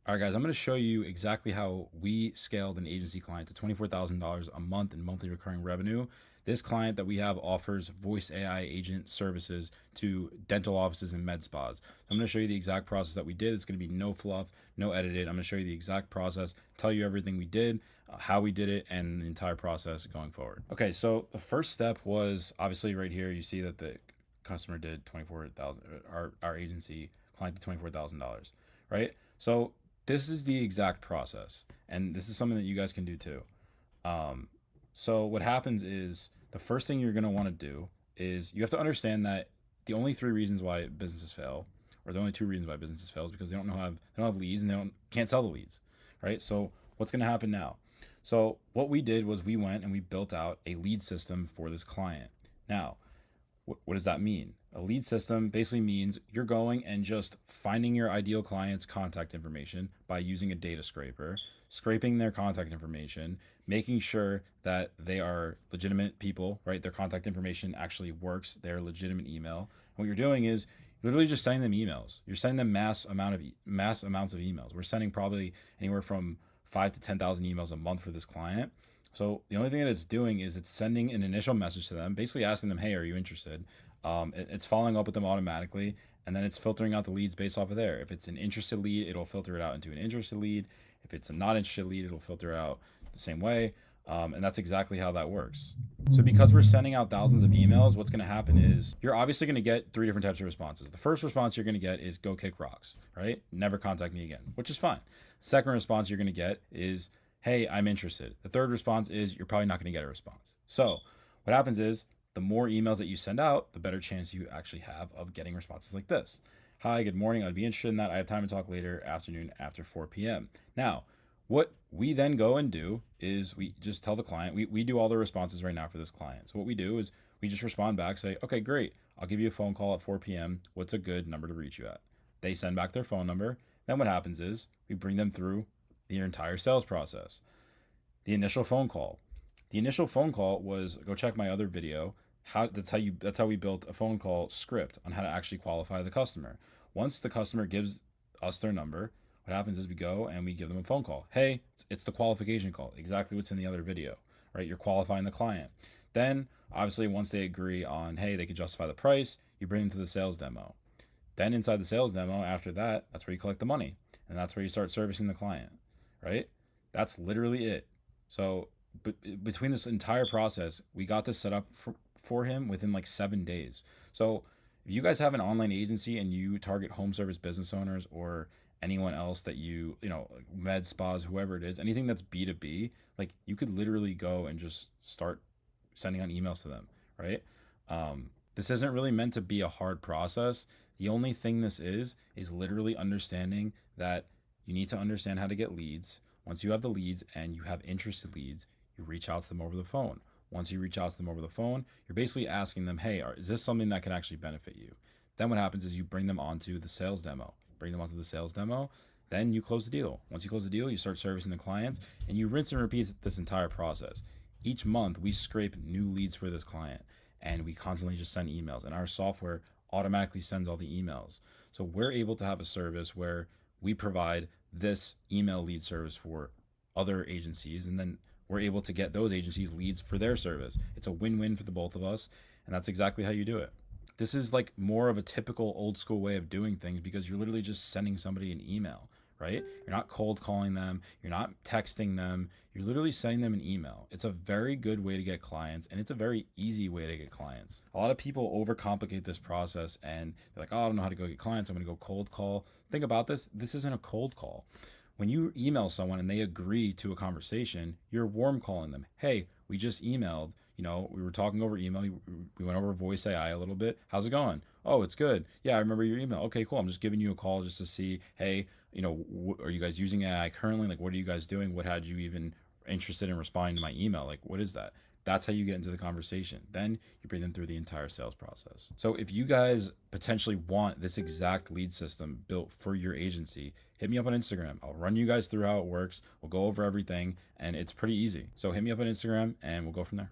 All right, guys, I'm going to show you exactly how we scaled an agency client to $24,000 a month in monthly recurring revenue. This client that we have offers voice AI agent services to dental offices and med spas. I'm going to show you the exact process that we did. It's going to be no fluff, no edited. I'm going to show you the exact process, tell you everything we did, how we did it, and the entire process going forward. Okay, so the first step was obviously right here. You see that the customer did 24,000. Our agency client did $24,000, right? So this is the exact process, and this is something that you guys can do too. Um, so what happens is the first thing you're going to want to do is you have to understand that the only three reasons why businesses fail, or the only two reasons why businesses fail, is because they don't have leads and can't sell the leads, right? So what's going to happen now? So what we did was we went and we built out a lead system for this client. Now, what does that mean? A lead system basically means you're going and just finding your ideal client's contact information by using a data scraper, scraping their contact information, making sure that they are legitimate people, right? Their contact information actually works, their legitimate email. And what you're doing is literally just sending them emails. You're sending them mass amounts of emails. We're sending probably anywhere from 5 to 10,000 emails a month for this client. So the only thing that it's doing is it's sending an initial message to them, basically asking them, "Hey, are you interested?" It's following up with them automatically, and then it's filtering out the leads based off of there. If it's an interested lead, it'll filter it out into an interested lead. If it's a not interested lead, it'll filter out the same way. And that's exactly how that works. So because we're sending out thousands of emails, what's going to happen is you're obviously going to get three different types of responses. The first response you're going to get is "Go kick rocks," right? Never contact me again, which is fine. Second response you're going to get is "Hey, I'm interested." The third response is you're probably not going to get a response. So what happens is the more emails that you send out, the better chance you actually have of getting responses like this. "Hi, good morning. I'd be interested in that. I have time to talk later afternoon after 4 p.m. Now, what we then go and do is we just tell the client, we do all the responses right now for this client. So what we do is we just respond back, say, "Okay, great. I'll give you a phone call at 4 p.m. What's a good number to reach you at?" They send back their phone number. Then what happens is we bring them through the entire sales process. The initial phone call. The initial phone call was, go check my other video. That's how we built a phone call script on how to actually qualify the customer. Once the customer gives us their number, what happens is we go and we give them a phone call. "Hey, it's the qualification call, exactly what's in the other video, right? You're qualifying the client." Then obviously once they agree on, hey, they can justify the price, you bring them to the sales demo. Then inside the sales demo, after that, that's where you collect the money, and that's where you start servicing the client, right? That's literally it. So between this entire process, we got this set up for him within like 7 days. So if you guys have an online agency and you target home service business owners or anyone else that like med spas, whoever it is, anything that's B2B, like you could literally go and just start sending out emails to them, right? This isn't really meant to be a hard process. The only thing this is literally understanding that you need to understand how to get leads. Once you have the leads and you have interested leads, you reach out to them over the phone. Once you reach out to them over the phone, you're basically asking them, "Hey, is this something that can actually benefit you?" Then what happens is you bring them onto the sales demo. Bring them onto the sales demo. Then you close the deal. Once you close the deal, you start servicing the clients, and you rinse and repeat this entire process. Each month, we scrape new leads for this client, and we constantly just send emails, and our software automatically sends all the emails. So we're able to have a service where we provide this email lead service for other agencies, and then we're able to get those agencies leads for their service. It's a win-win for the both of us, and that's exactly how you do it. This is like more of a typical old school way of doing things because you're literally just sending somebody an email, right? You're not cold calling them, you're not texting them, you're literally sending them an email. It's a very good way to get clients, and it's a very easy way to get clients. A lot of people overcomplicate this process and they're like, "Oh, I don't know how to go get clients. I'm going to go cold call." Think about this. This isn't a cold call. When you email someone and they agree to a conversation, you're warm calling them. "Hey, we just emailed. We were talking over email. We went over voice AI a little bit. How's it going?" "Oh, it's good. Yeah, I remember your email." "Okay, cool. I'm just giving you a call just to see, hey, are you guys using AI currently? Like, what are you guys doing? What had you even interested in responding to my email? Like, what is that?" That's how you get into the conversation. Then you bring them through the entire sales process. So if you guys potentially want this exact lead system built for your agency, hit me up on Instagram. I'll run you guys through how it works. We'll go over everything, and it's pretty easy. So hit me up on Instagram, and we'll go from there.